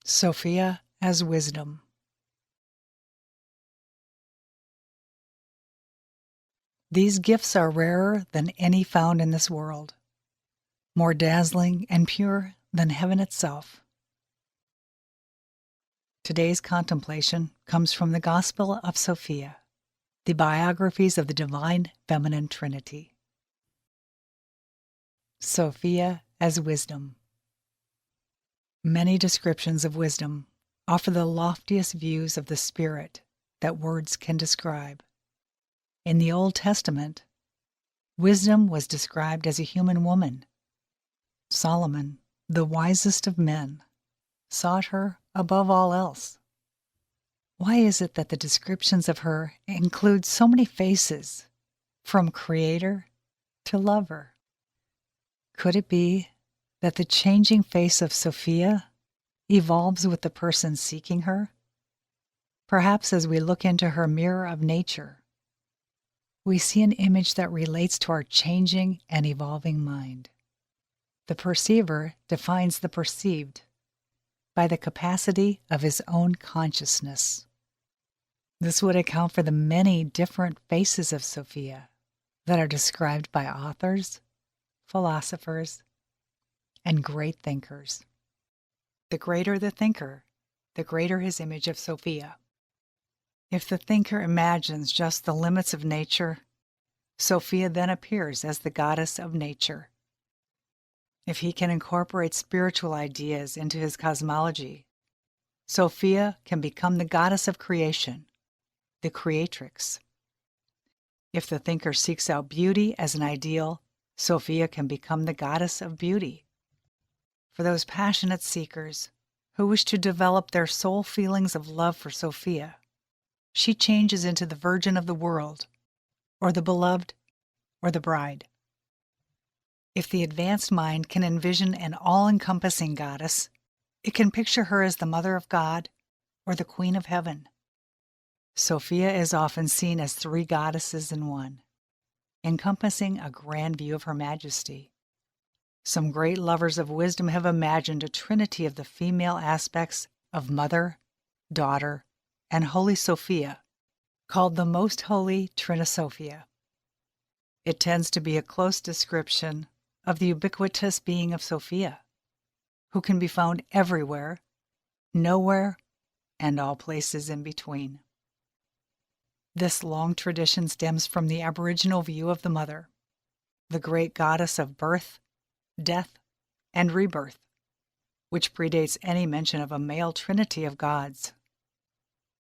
Sophia as wisdom. These gifts are rarer than any found in this world, more dazzling and pure than heaven itself. Today's contemplation comes from the Gospel of Sophia, the biographies of the divine feminine Trinity. Sophia as wisdom. Many descriptions of wisdom offer the loftiest views of the Spirit that words can describe. In the Old Testament, wisdom was described as a human woman. Solomon, the wisest of men, sought her above all else. Why is it that the descriptions of her include so many faces, from creator to lover? Could it be that the changing face of Sophia evolves with the person seeking her? Perhaps as we look into her mirror of nature, we see an image that relates to our changing and evolving mind. The perceiver defines the perceived by the capacity of his own consciousness. This would account for the many different faces of Sophia that are described by authors, philosophers, and great thinkers. The greater the thinker, the greater his image of Sophia. If the thinker imagines just the limits of nature, Sophia then appears as the goddess of nature. If he can incorporate spiritual ideas into his cosmology, Sophia can become the goddess of creation, the creatrix. If the thinker seeks out beauty as an ideal, Sophia can become the goddess of beauty. For those passionate seekers who wish to develop their soul feelings of love for Sophia, she changes into the Virgin of the world, or the beloved, or the bride. If the advanced mind can envision an all-encompassing goddess, it can picture her as the Mother of God or the Queen of Heaven. Sophia is often seen as three goddesses in one, encompassing a grand view of her majesty. Some great lovers of wisdom have imagined a trinity of the female aspects of Mother, Daughter, and Holy Sophia, called the Most Holy Sophia. It tends to be a close description of the ubiquitous being of Sophia, who can be found everywhere, nowhere, and all places in between. This long tradition stems from the Aboriginal view of the Mother, the great goddess of birth, death, and rebirth, which predates any mention of a male trinity of gods.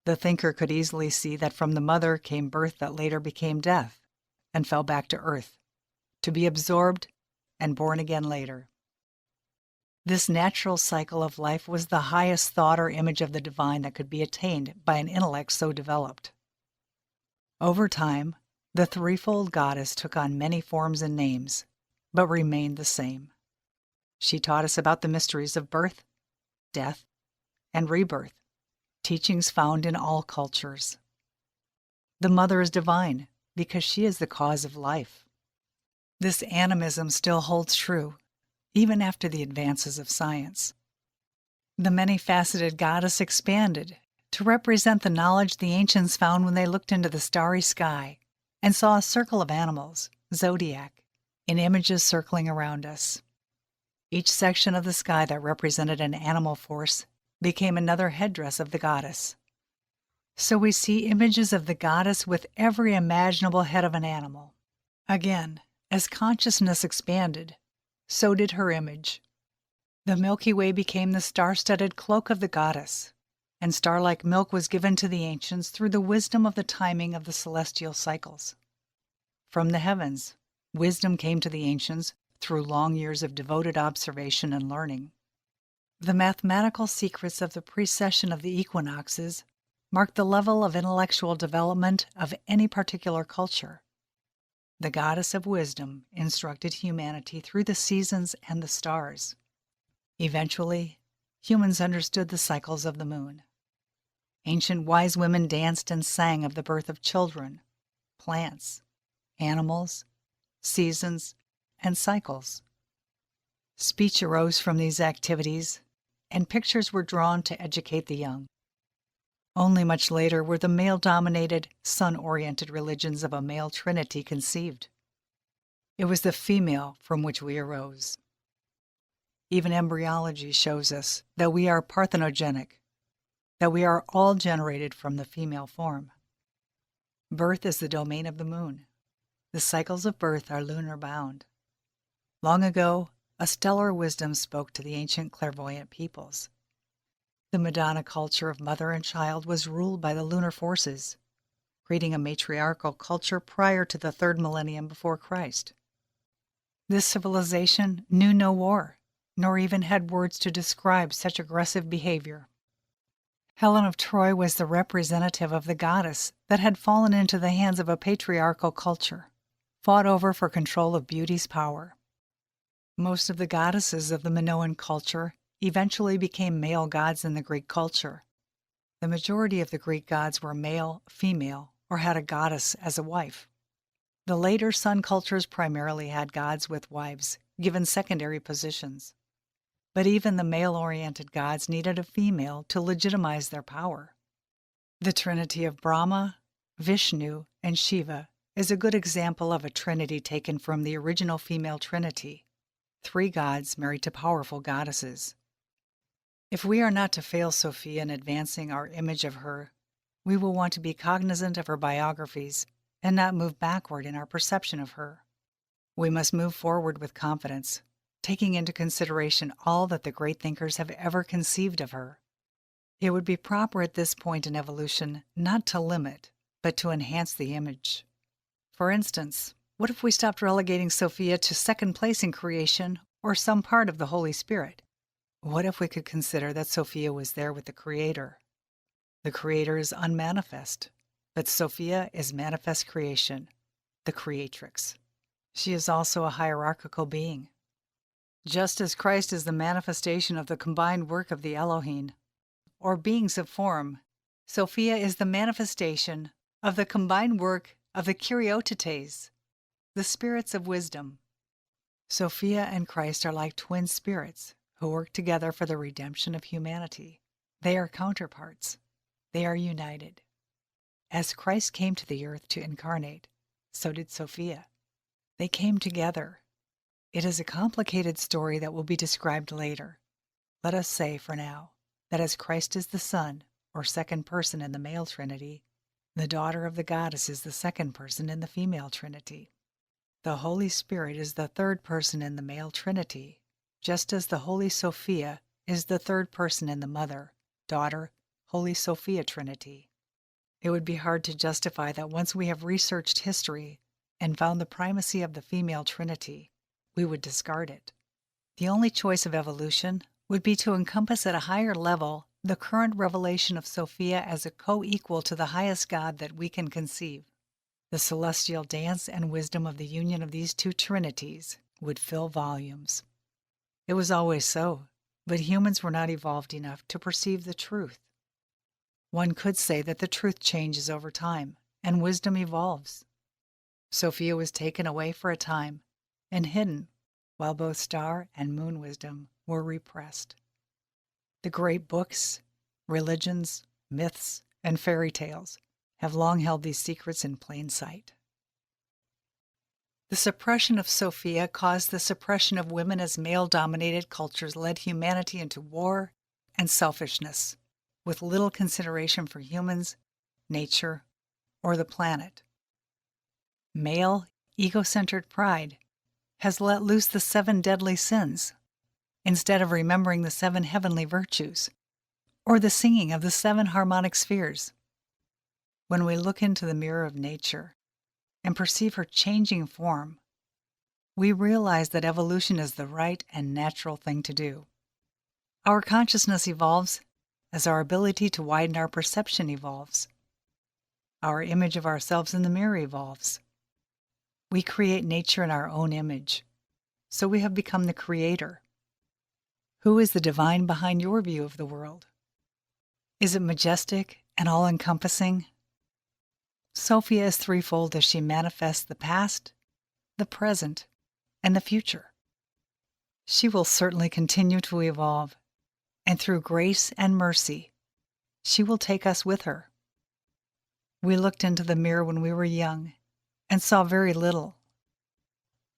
The thinker could easily see that from the Mother came birth that later became death and fell back to earth, to be absorbed and born again later. This natural cycle of life was the highest thought or image of the divine that could be attained by an intellect so developed. Over time, the threefold goddess took on many forms and names, but remained the same. She taught us about the mysteries of birth, death, and rebirth, teachings found in all cultures. The Mother is divine because she is the cause of life. This animism still holds true, even after the advances of science. The many-faceted goddess expanded to represent the knowledge the ancients found when they looked into the starry sky and saw a circle of animals, zodiac, in images circling around us. Each section of the sky that represented an animal force became another headdress of the goddess. So we see images of the goddess with every imaginable head of an animal. Again, as consciousness expanded, so did her image. The Milky Way became the star-studded cloak of the goddess, and star-like milk was given to the ancients through the wisdom of the timing of the celestial cycles. From the heavens, wisdom came to the ancients through long years of devoted observation and learning. The mathematical secrets of the precession of the equinoxes mark the level of intellectual development of any particular culture. The goddess of wisdom instructed humanity through the seasons and the stars. Eventually, humans understood the cycles of the moon. Ancient wise women danced and sang of the birth of children, plants, animals, seasons, and cycles. Speech arose from these activities, and pictures were drawn to educate the young. Only much later were the male-dominated, sun-oriented religions of a male trinity conceived. It was the female from which we arose. Even embryology shows us that we are parthenogenic, that we are all generated from the female form. Birth is the domain of the moon. The cycles of birth are lunar-bound. Long ago, a stellar wisdom spoke to the ancient clairvoyant peoples. The Madonna culture of mother and child was ruled by the lunar forces, creating a matriarchal culture prior to the 3rd millennium before Christ. This civilization knew no war, nor even had words to describe such aggressive behavior. Helen of Troy was the representative of the goddess that had fallen into the hands of a patriarchal culture, fought over for control of beauty's power. Most of the goddesses of the Minoan culture eventually became male gods in the Greek culture. The majority of the Greek gods were male, female, or had a goddess as a wife. The later Sun cultures primarily had gods with wives, given secondary positions. But even the male-oriented gods needed a female to legitimize their power. The trinity of Brahma, Vishnu, and Shiva is a good example of a trinity taken from the original female trinity, 3 gods married to powerful goddesses. If we are not to fail Sophia in advancing our image of her, we will want to be cognizant of her biographies and not move backward in our perception of her. We must move forward with confidence, taking into consideration all that the great thinkers have ever conceived of her. It would be proper at this point in evolution not to limit, but to enhance the image. For instance, what if we stopped relegating Sophia to 2nd place in creation or some part of the Holy Spirit? What if we could consider that Sophia was there with the Creator? The Creator is unmanifest, but Sophia is manifest creation, the Creatrix. She is also a hierarchical being. Just as Christ is the manifestation of the combined work of the Elohim, or beings of form, Sophia is the manifestation of the combined work of the Kuriotetes, the spirits of wisdom. Sophia and Christ are like twin spirits who work together for the redemption of humanity. They are counterparts. They are united. As Christ came to the earth to incarnate, so did Sophia. They came together. It is a complicated story that will be described later. Let us say, for now, that as Christ is the Son, or 2nd person in the male trinity, the daughter of the goddess is the 2nd person in the female trinity. The Holy Spirit is the 3rd person in the male trinity, just as the Holy Sophia is the 3rd person in the Mother, Daughter, Holy Sophia Trinity. It would be hard to justify that once we have researched history and found the primacy of the female trinity, we would discard it. The only choice of evolution would be to encompass at a higher level the current revelation of Sophia as a co-equal to the highest God that we can conceive. The celestial dance and wisdom of the union of these 2 trinities would fill volumes. It was always so, but humans were not evolved enough to perceive the truth. One could say that the truth changes over time, and wisdom evolves. Sophia was taken away for a time and hidden, while both star and moon wisdom were repressed. The great books, religions, myths, and fairy tales have long held these secrets in plain sight. The suppression of Sophia caused the suppression of women as male-dominated cultures led humanity into war and selfishness, with little consideration for humans, nature, or the planet. Male, ego-centered pride has let loose the 7 deadly sins, instead of remembering the 7 heavenly virtues, or the singing of the 7 harmonic spheres. When we look into the mirror of nature and perceive her changing form, we realize that evolution is the right and natural thing to do. Our consciousness evolves as our ability to widen our perception evolves. Our image of ourselves in the mirror evolves. We create nature in our own image, so we have become the creator. Who is the divine behind your view of the world? Is it majestic and all-encompassing? Sophia is threefold as she manifests the past, the present, and the future. She will certainly continue to evolve, and through grace and mercy, she will take us with her. We looked into the mirror when we were young and saw very little.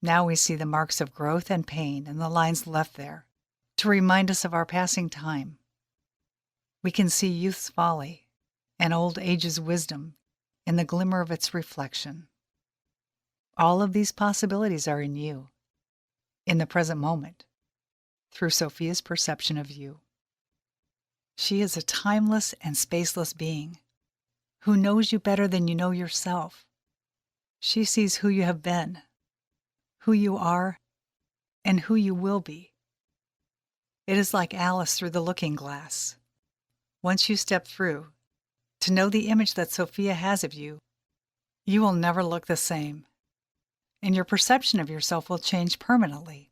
Now we see the marks of growth and pain and the lines left there to remind us of our passing time. We can see youth's folly and old age's wisdom in the glimmer of its reflection. All of these possibilities are in you, in the present moment, through Sophia's perception of you. She is a timeless and spaceless being who knows you better than you know yourself. She sees who you have been, who you are, and who you will be. It is like Alice through the looking glass. Once you step through, to know the image that Sophia has of you, you will never look the same, and your perception of yourself will change permanently.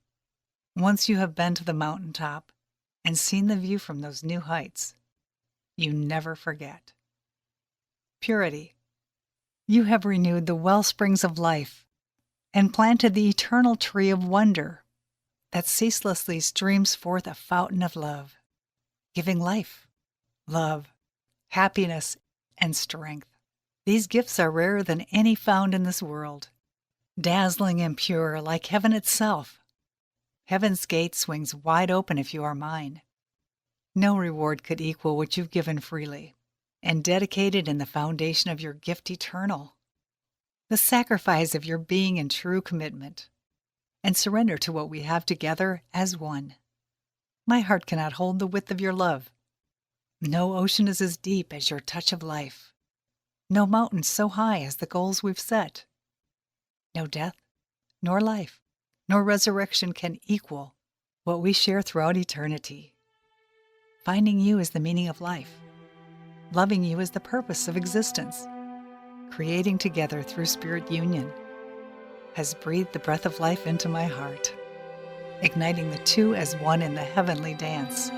Once you have been to the mountaintop and seen the view from those new heights, you never forget. Purity. You have renewed the well springs of life and planted the eternal tree of wonder that ceaselessly streams forth a fountain of love, giving life, love, happiness, and strength. These gifts are rarer than any found in this world, dazzling and pure like heaven itself. Heaven's gate swings wide open if you are mine. No reward could equal what you've given freely and dedicated in the foundation of your gift eternal, the sacrifice of your being in true commitment, and surrender to what we have together as one. My heart cannot hold the width of your love. No ocean is as deep as your touch of life. No mountain so high as the goals we've set. No death, nor life, nor resurrection can equal what we share throughout eternity. Finding you is the meaning of life. Loving you is the purpose of existence. Creating together through spirit union has breathed the breath of life into my heart, igniting the two as one in the heavenly dance.